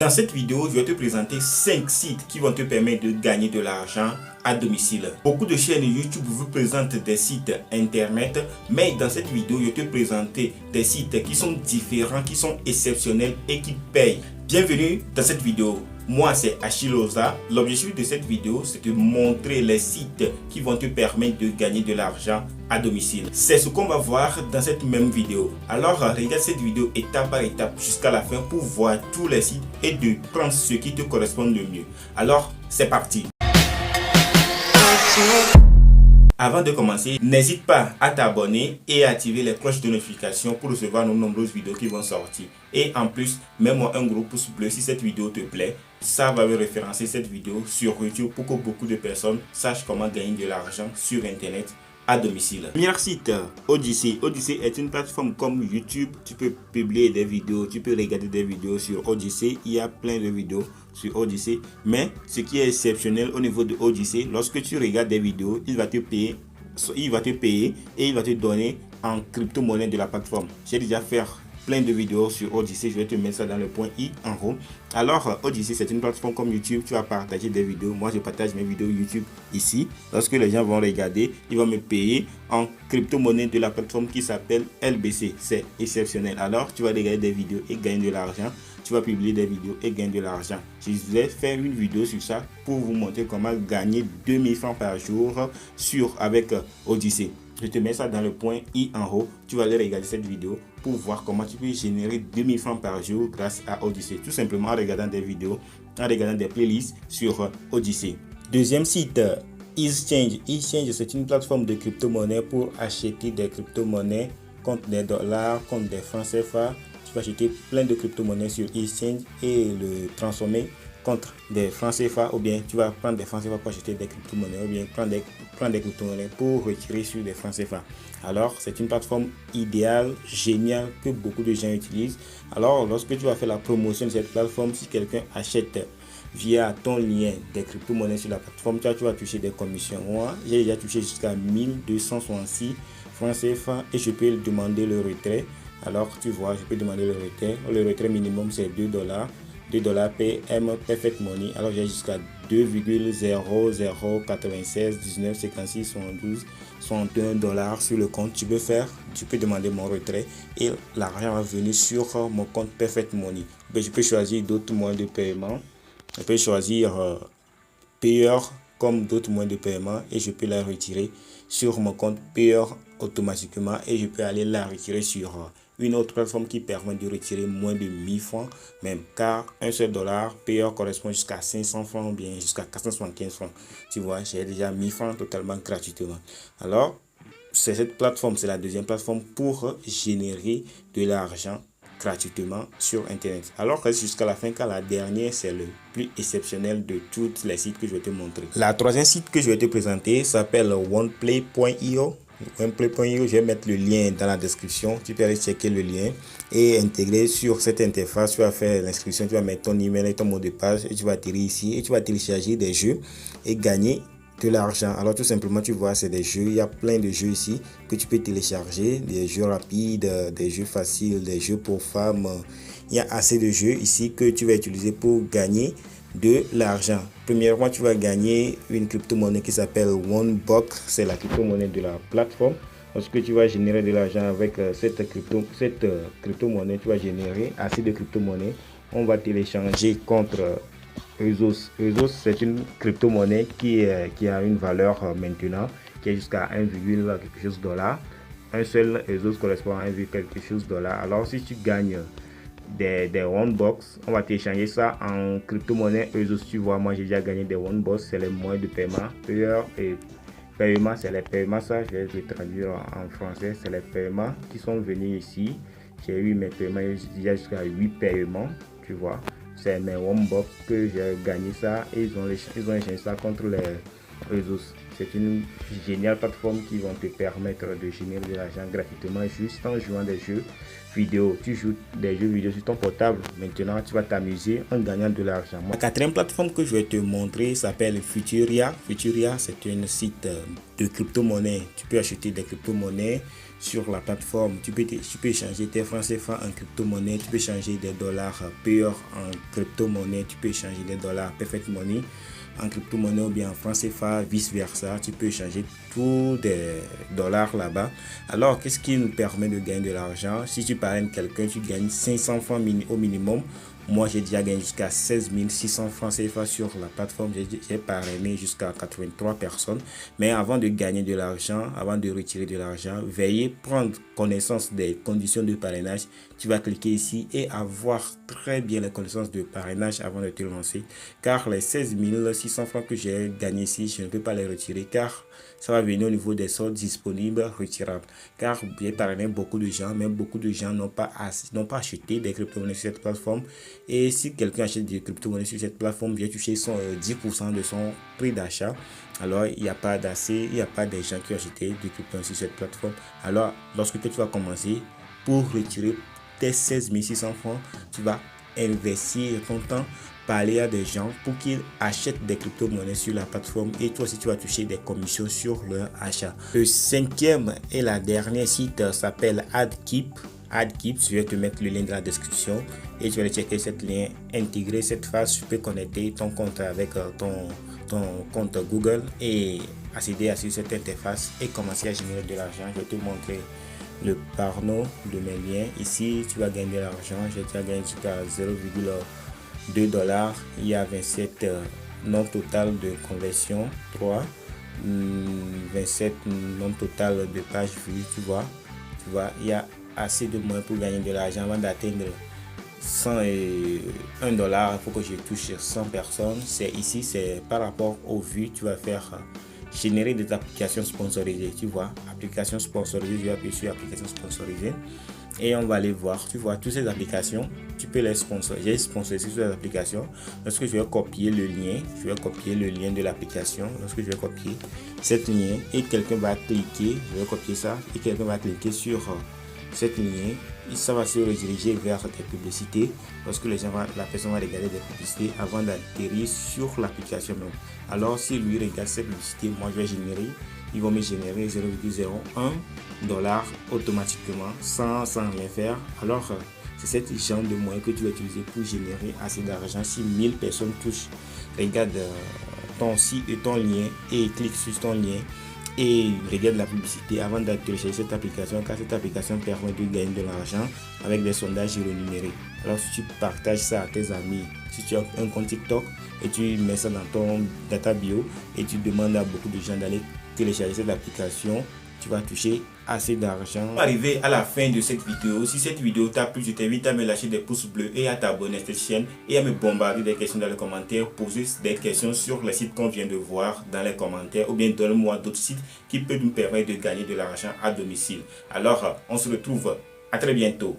Dans cette vidéo, je vais te présenter 5 sites qui vont te permettre de gagner de l'argent à domicile. Beaucoup de chaînes YouTube vous présentent des sites internet, mais dans cette vidéo, je vais te présenter des sites qui sont différents, qui sont exceptionnels et qui payent. Bienvenue dans cette vidéo. Moi, c'est Achille Oza. L'objectif de cette vidéo, c'est de montrer les sites qui vont te permettre de gagner de l'argent à domicile. C'est ce qu'on va voir dans cette même vidéo. Alors, regarde cette vidéo étape par étape jusqu'à la fin pour voir tous les sites et de prendre ce qui te correspond le mieux. Alors, c'est parti. Avant de commencer, n'hésite pas à t'abonner et à activer les cloches de notification pour recevoir nos nombreuses vidéos qui vont sortir. Et en plus, mets-moi un gros pouce bleu si cette vidéo te plaît. Ça va me référencer cette vidéo sur YouTube pour que beaucoup de personnes sachent comment gagner de l'argent sur Internet à domicile. Premier site, Odysee. Odysee est une plateforme comme YouTube. Tu peux publier des vidéos, tu peux regarder des vidéos sur Odysee. Il y a plein de vidéos sur Odysee. Mais ce qui est exceptionnel au niveau de Odysee, lorsque tu regardes des vidéos, il va te payer et il va te donner en crypto-monnaie de la plateforme. J'ai déjà fait plein de vidéos sur Odysee, je vais te mettre ça dans le point i en haut. Alors Odysee, c'est une plateforme comme YouTube, tu vas partager des vidéos. Moi je partage mes vidéos YouTube ici. Lorsque les gens vont regarder, ils vont me payer en crypto-monnaie de la plateforme qui s'appelle LBC. C'est exceptionnel. Alors tu vas regarder des vidéos et gagner de l'argent. Tu vas publier des vidéos et gagner de l'argent. Je vais faire une vidéo sur ça pour vous montrer comment gagner 2000 francs par jour avec Odysee. Je te mets ça dans le point i en haut. Tu vas aller regarder cette vidéo pour voir comment tu peux générer 2000 francs par jour grâce à Odysee. Tout simplement en regardant des vidéos, en regardant des playlists sur Odysee. Deuxième site, Exchange. Exchange, c'est une plateforme de crypto-monnaie pour acheter des crypto-monnaies contre des dollars, contre des francs CFA. Tu vas acheter plein de crypto-monnaies sur Exchange et le transformer contre des francs CFA, ou bien tu vas prendre des francs CFA pour acheter des crypto-monnaies, ou bien prendre des crypto-monnaies pour retirer sur des francs CFA. Alors, c'est une plateforme idéale, géniale, que beaucoup de gens utilisent. Alors, lorsque tu vas faire la promotion de cette plateforme, si quelqu'un achète via ton lien des crypto-monnaies sur la plateforme, tu vas toucher des commissions. Moi, j'ai déjà touché jusqu'à 1266 francs CFA et je peux demander le retrait. Alors, tu vois, je peux demander le retrait. Le retrait minimum, c'est 2 $. 2 $ PM Perfect Money. Alors j'ai jusqu'à 2,0096 19 56 72 61 $ sur le compte. Tu peux demander mon retrait et l'argent va venir sur mon compte Perfect Money. Je peux choisir d'autres moyens de paiement. Je peux choisir payeur comme d'autres moyens de paiement et je peux la retirer sur mon compte payeur automatiquement et je peux aller la retirer sur une autre plateforme qui permet de retirer moins de 1000 francs même, car un seul dollar payeur correspond jusqu'à 500 francs ou bien jusqu'à 475 francs. Tu vois, j'ai déjà 1000 francs totalement gratuitement. Alors cette plateforme, c'est la deuxième plateforme pour générer de l'argent gratuitement sur Internet. Alors reste jusqu'à la fin, car la dernière, c'est le plus exceptionnel de tous les sites que je vais te montrer. La troisième site que je vais te présenter s'appelle oneplay.io. Oneplay.io, je vais mettre le lien dans la description. Tu peux aller checker le lien et intégrer sur cette interface. Tu vas faire l'inscription, tu vas mettre ton email et ton mot de passe et tu vas atterrir ici et tu vas télécharger des jeux et gagner de l'argent. Alors tout simplement, tu vois, c'est des jeux, il y a plein de jeux ici que tu peux télécharger, des jeux rapides, des jeux faciles, des jeux pour femmes. Il y a assez de jeux ici que tu vas utiliser pour gagner de l'argent. Premièrement, tu vas gagner une crypto-monnaie qui s'appelle OneBox. C'est la crypto-monnaie de la plateforme. Lorsque tu vas générer de l'argent avec cette crypto-monnaie, tu vas générer assez de crypto-monnaie. On va télécharger contre Eusos. Eusos, c'est une crypto-monnaie qui a une valeur maintenant qui est jusqu'à 1, quelque chose $. Un seul Eusos correspond à 1, quelque chose $. Alors si tu gagnes des OneBox, on va télécharger ça en crypto-monnaie Eusos. Tu vois, moi j'ai déjà gagné des OneBox, c'est les moyens de paiement. Payeur et paiement, c'est les paiements, ça je vais le traduire en français, c'est les paiements qui sont venus ici. J'ai eu mes paiements, déjà jusqu'à 8 paiements, tu vois. C'est mes OneBox que j'ai gagné ça et ils ont échangé ça contre les réseaux. C'est une géniale plateforme qui va te permettre de générer de l'argent gratuitement juste en jouant des jeux vidéo. Tu joues des jeux vidéo sur ton portable. Maintenant, tu vas t'amuser en gagnant de l'argent. La quatrième plateforme que je vais te montrer s'appelle Futuria. Futuria, c'est un site de crypto-monnaie. Tu peux acheter des crypto-monnaies sur la plateforme. Tu peux échanger tes francs CFA en crypto-monnaie, tu peux échanger des dollars purs en crypto-monnaie, tu peux échanger des dollars Perfect Money en crypto-monnaie ou bien en francs CFA, vice versa. Tu peux échanger tous des dollars là-bas. Alors, qu'est-ce qui nous permet de gagner de l'argent? Si tu parraines quelqu'un, tu gagnes 500 francs au minimum. Moi, j'ai déjà gagné jusqu'à 16 600 francs CFA sur la plateforme. J'ai parrainé jusqu'à 83 personnes. Mais avant de gagner de l'argent, avant de retirer de l'argent, veillez prendre connaissance des conditions de parrainage. Tu vas cliquer ici et avoir très bien les connaissances de parrainage avant de te lancer. Car les 16 600 francs que j'ai gagnés ici, je ne peux pas les retirer car ça va venir au niveau des soldes disponibles retirables. Car j'ai parrainé beaucoup de gens, mais beaucoup de gens n'ont pas acheté des crypto-monnaies sur cette plateforme. Et si quelqu'un achète des crypto-monnaies sur cette plateforme, vient toucher 10% de son prix d'achat. Alors, il n'y a pas d'assez, il n'y a pas des gens qui ont acheté des crypto-monnaies sur cette plateforme. Alors, lorsque tu vas commencer, pour retirer tes 16 600 francs, tu vas investir ton temps, parler à des gens pour qu'ils achètent des crypto-monnaies sur la plateforme et toi aussi tu vas toucher des commissions sur leur achat. Le cinquième et la dernière site s'appelle AdKeep. AdKeep, je vais te mettre le lien dans la description et tu vas aller checker cette lien, intégrer cette phase, tu peux connecter ton compte avec ton compte Google et accéder à cette interface et commencer à générer de l'argent. Je vais te montrer le panneau de mes liens. Ici, tu vas gagner de l'argent. J'ai déjà gagné jusqu'à 0,2 $. Il y a 27 non total de conversion, 3, 27 non total de pages vues. Tu vois, il y a assez de moyens pour gagner de l'argent avant d'atteindre 101 $. Il faut que je touche 100 personnes. C'est ici, c'est par rapport aux vues. Tu vas faire générer des applications sponsorisées. Tu vois, applications sponsorisées, je vais appuyer sur applications sponsorisées et on va aller voir. Tu vois, toutes ces applications, tu peux les sponsoriser. J'ai sponsorisé sur les applications. Lorsque je vais copier le lien, de l'application. Lorsque je vais copier cette lien et quelqu'un va cliquer, je vais copier ça et quelqu'un va cliquer sur cette ligne, ça va se rediriger vers des publicités parce que la personne va regarder des publicités avant d'atterrir sur l'application même. Alors si lui regarde cette publicité, moi je vais générer, ils vont me générer 0,01 $ automatiquement sans rien faire. Alors c'est cette genre de moyen que tu vas utiliser pour générer assez d'argent. Si 1000 personnes touchent, regarde ton site et ton lien et clique sur ton lien et regarde la publicité avant de télécharger cette application, car cette application permet de gagner de l'argent avec des sondages rémunérés. Alors si tu partages ça à tes amis, si tu as un compte TikTok et tu mets ça dans ta bio et tu demandes à beaucoup de gens d'aller télécharger cette application, tu vas toucher assez d'argent. Arrivé à la fin de cette vidéo. Si cette vidéo t'a plu, je t'invite à me lâcher des pouces bleus et à t'abonner à cette chaîne et à me bombarder des questions dans les commentaires. Poser des questions sur les sites qu'on vient de voir dans les commentaires ou bien donne-moi d'autres sites qui peuvent nous permettre de gagner de l'argent à domicile. Alors, on se retrouve à très bientôt.